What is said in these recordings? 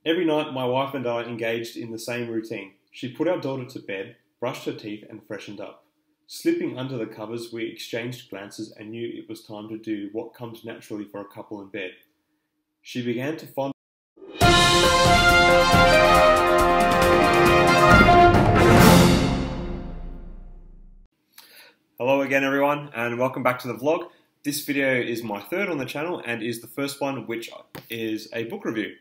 Every night, my wife and I engaged in the same routine. She put our daughter to bed, brushed her teeth, and freshened up. Slipping under the covers, we exchanged glances and knew it was time to do what comes naturally for a couple in bed. She began to fondle. Hello again, everyone, and welcome back to the vlog. This video is my third on the channel and is the first one, which is a book review.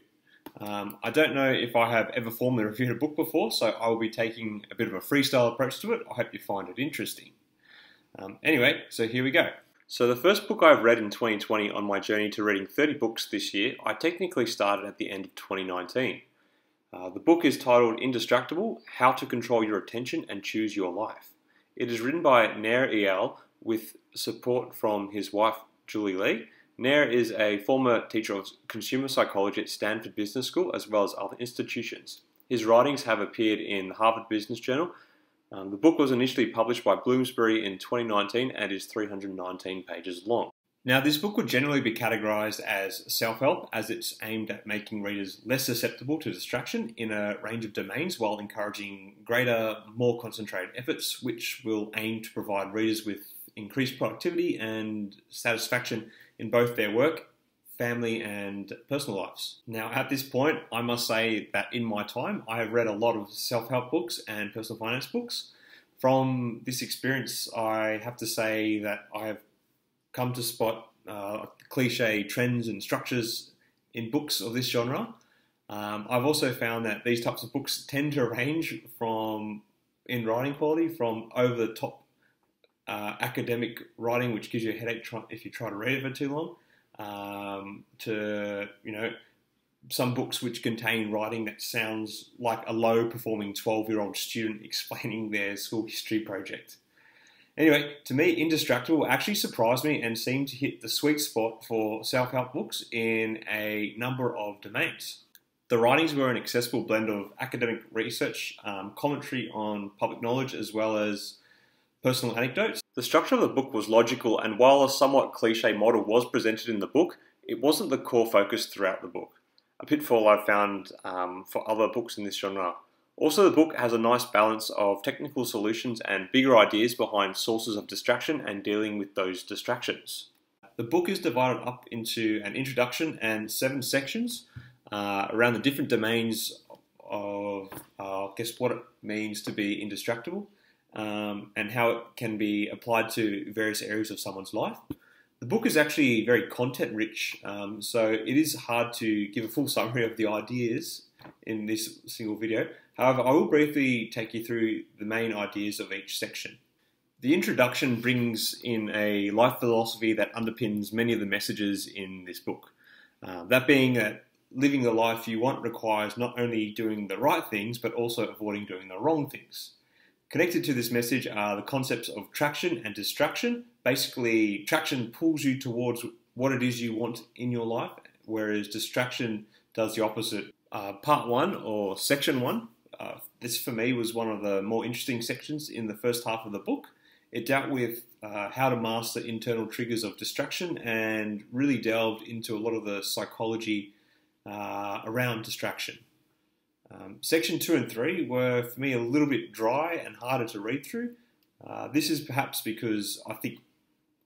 I don't know if I have ever formally reviewed a book before, so I will be taking a bit of a freestyle approach to it. I hope you find it interesting. Anyway, so here we go. So the first book I've read in 2020 on my journey to reading 30 books this year, I technically started at the end of 2019. The book is titled Indistractable: How to Control Your Attention and Choose Your Life. It is written by Nir Eyal with support from his wife, Julie Lee. Nir is a former teacher of consumer psychology at Stanford Business School as well as other institutions. His writings have appeared in the Harvard Business Journal. The book was initially published by Bloomsbury in 2019 and is 319 pages long. Now, this book would generally be categorized as self-help, as it's aimed at making readers less susceptible to distraction in a range of domains while encouraging greater, more concentrated efforts, which will aim to provide readers with increased productivity and satisfaction in both their work, family, and personal lives. Now, at this point, I must say that in my time, I have read a lot of self-help books and personal finance books. From this experience, I have to say that I have come to spot cliche trends and structures in books of this genre. I've also found that these types of books tend to range in writing quality from over-the-top academic writing, which gives you a headache if you try to read it for too long, to some books which contain writing that sounds like a low-performing 12-year-old student explaining their school history project. Anyway, to me, Indistractable actually surprised me and seemed to hit the sweet spot for self-help books in a number of domains. The writings were an accessible blend of academic research, commentary on public knowledge, as well as personal anecdotes. The structure of the book was logical, and while a somewhat cliche model was presented in the book, it wasn't the core focus throughout the book. A pitfall I've found for other books in this genre. Also, the book has a nice balance of technical solutions and bigger ideas behind sources of distraction and dealing with those distractions. The book is divided up into an introduction and 7 sections around the different domains of, what it means to be indistractable. And how it can be applied to various areas of someone's life. The book is actually very content-rich, so it is hard to give a full summary of the ideas in this single video. However, I will briefly take you through the main ideas of each section. The introduction brings in a life philosophy that underpins many of the messages in this book. That being that living the life you want requires not only doing the right things, but also avoiding doing the wrong things. Connected to this message are the concepts of traction and distraction. Basically, traction pulls you towards what it is you want in your life, whereas distraction does the opposite. Part 1, or section 1, this for me was one of the more interesting sections in the first half of the book. It dealt with how to master internal triggers of distraction and really delved into a lot of the psychology around distraction. Section 2 and 3 were, for me, a little bit dry and harder to read through. This is perhaps because I think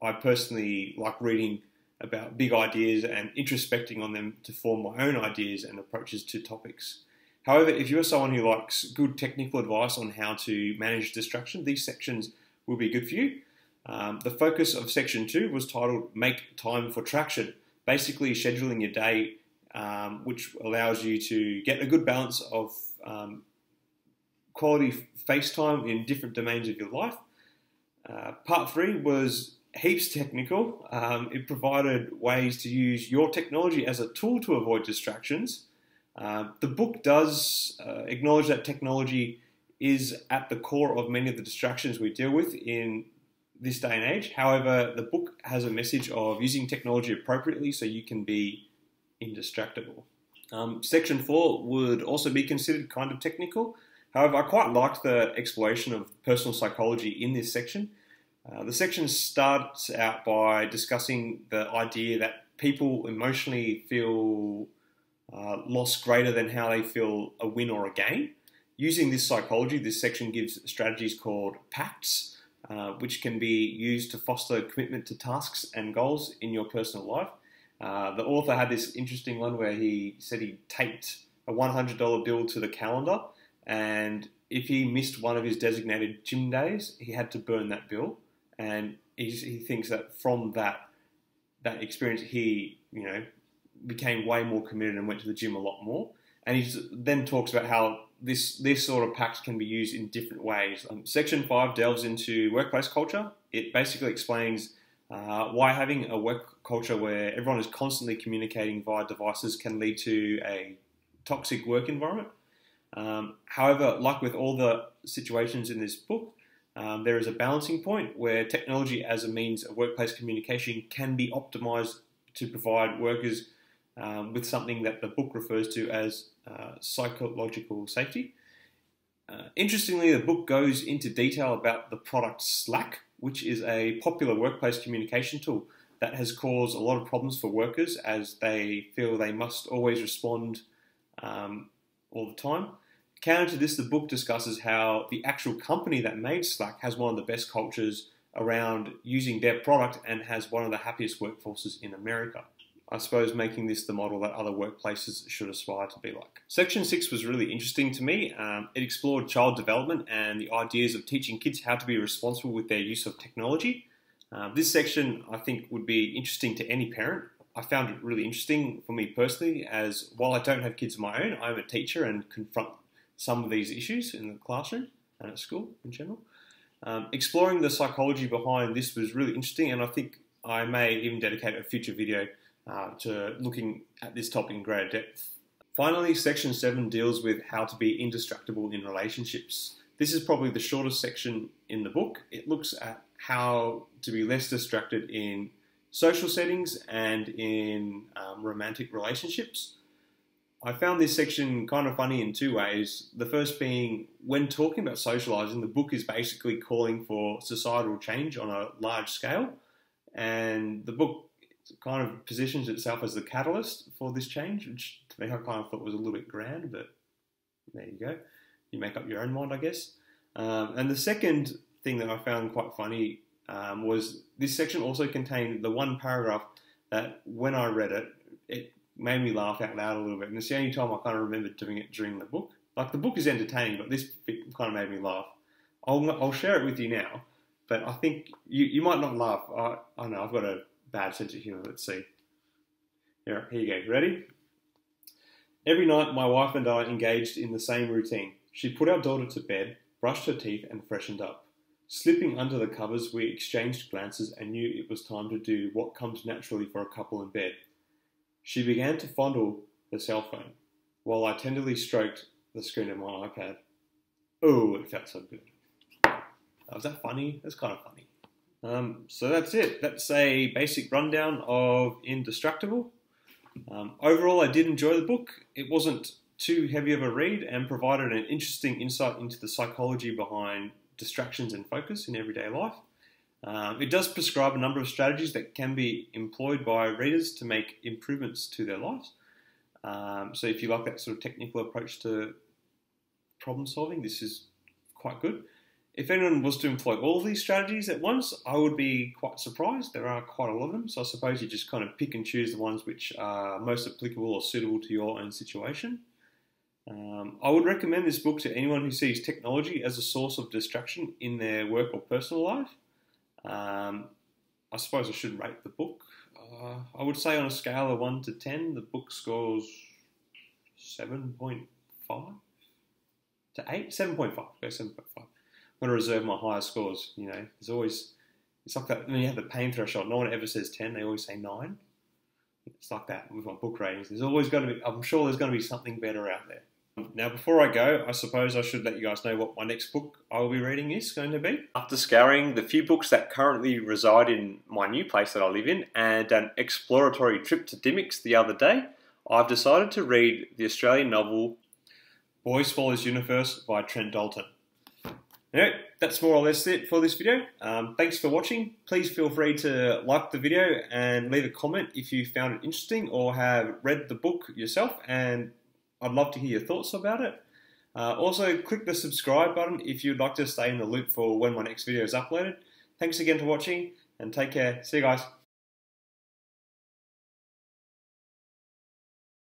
I personally like reading about big ideas and introspecting on them to form my own ideas and approaches to topics. However, if you're someone who likes good technical advice on how to manage distraction, these sections will be good for you. The focus of Section 2 was titled Make Time for Traction, basically scheduling your day, which allows you to get a good balance of quality face time in different domains of your life. Part 3 was heaps technical. It provided ways to use your technology as a tool to avoid distractions. The book does acknowledge that technology is at the core of many of the distractions we deal with in this day and age. However, the book has a message of using technology appropriately so you can be indistractable. Section 4 would also be considered kind of technical. However, I quite liked the exploration of personal psychology in this section. The section starts out by discussing the idea that people emotionally feel loss greater than how they feel a win or a gain. Using this psychology, this section gives strategies called pacts, which can be used to foster commitment to tasks and goals in your personal life. The author had this interesting one where he said he taped a $100 bill to the calendar, and if he missed one of his designated gym days, he had to burn that bill. And he thinks that from that experience, he became way more committed and went to the gym a lot more. And he then talks about how this sort of pact can be used in different ways. Section 5 delves into workplace culture. It basically explains why having a work culture where everyone is constantly communicating via devices can lead to a toxic work environment. However, like with all the situations in this book, there is a balancing point where technology as a means of workplace communication can be optimized to provide workers with something that the book refers to as psychological safety. Interestingly, the book goes into detail about the product Slack, which is a popular workplace communication tool that has caused a lot of problems for workers as they feel they must always respond all the time. Counter to this, the book discusses how the actual company that made Slack has one of the best cultures around using their product and has one of the happiest workforces in America. I suppose making this the model that other workplaces should aspire to be like. Section 6 was really interesting to me. It explored child development and the ideas of teaching kids how to be responsible with their use of technology. This section, I think, would be interesting to any parent. I found it really interesting for me personally, as while I don't have kids of my own, I'm a teacher and confront some of these issues in the classroom and at school in general. Exploring the psychology behind this was really interesting, and I think I may even dedicate a future video to looking at this topic in greater depth. Finally, section 7 deals with how to be indistractable in relationships. This is probably the shortest section in the book. It looks at how to be less distracted in social settings and in romantic relationships. I found this section kind of funny in two ways. The first being, when talking about socializing, the book is basically calling for societal change on a large scale, and the book kind of positions itself as the catalyst for this change, which to me I kind of thought was a little bit grand, but there you go. You make up your own mind, I guess. And the second thing that I found quite funny was this section also contained the one paragraph that when I read it, it made me laugh out loud a little bit. And it's the only time I kind of remember doing it during the book. Like, the book is entertaining, but this bit kind of made me laugh. I'll share it with you now, but I think you might not laugh. I know, I've got a bad sense of humour. Let's see. Here you go. Ready? Every night, my wife and I engaged in the same routine. She put our daughter to bed, brushed her teeth, and freshened up. Slipping under the covers, we exchanged glances and knew it was time to do what comes naturally for a couple in bed. She began to fondle the cell phone, while I tenderly stroked the screen of my iPad. Oh, it felt so good. Was that funny? That's kind of funny. So that's it. That's a basic rundown of Indistractable. Overall, I did enjoy the book. It wasn't too heavy of a read and provided an interesting insight into the psychology behind distractions and focus in everyday life. It does prescribe a number of strategies that can be employed by readers to make improvements to their lives. So if you like that sort of technical approach to problem solving, this is quite good. If anyone was to employ all of these strategies at once, I would be quite surprised. There are quite a lot of them, so I suppose you just kind of pick and choose the ones which are most applicable or suitable to your own situation. I would recommend this book to anyone who sees technology as a source of distraction in their work or personal life. I suppose I should rate the book. I would say on a scale of 1 to 10, the book scores 7.5 to 8? 7.5. Go 7.5. I'm going to reserve my higher scores. You know, there's always, it's like that when you have the pain threshold. No one ever says 10. They always say 9. It's like that with my book ratings. There's always going to be, I'm sure there's going to be something better out there. Now, before I go, I suppose I should let you guys know what my next book I will be reading is going to be. After scouring the few books that currently reside in my new place that I live in and an exploratory trip to Dimmicks the other day, I've decided to read the Australian novel Boy Swallows Universe by Trent Dalton. Anyway, that's more or less it for this video. Thanks for watching. Please feel free to like the video and leave a comment if you found it interesting or have read the book yourself, and I'd love to hear your thoughts about it. Also, click the subscribe button if you'd like to stay in the loop for when my next video is uploaded. Thanks again for watching, and take care. See you guys.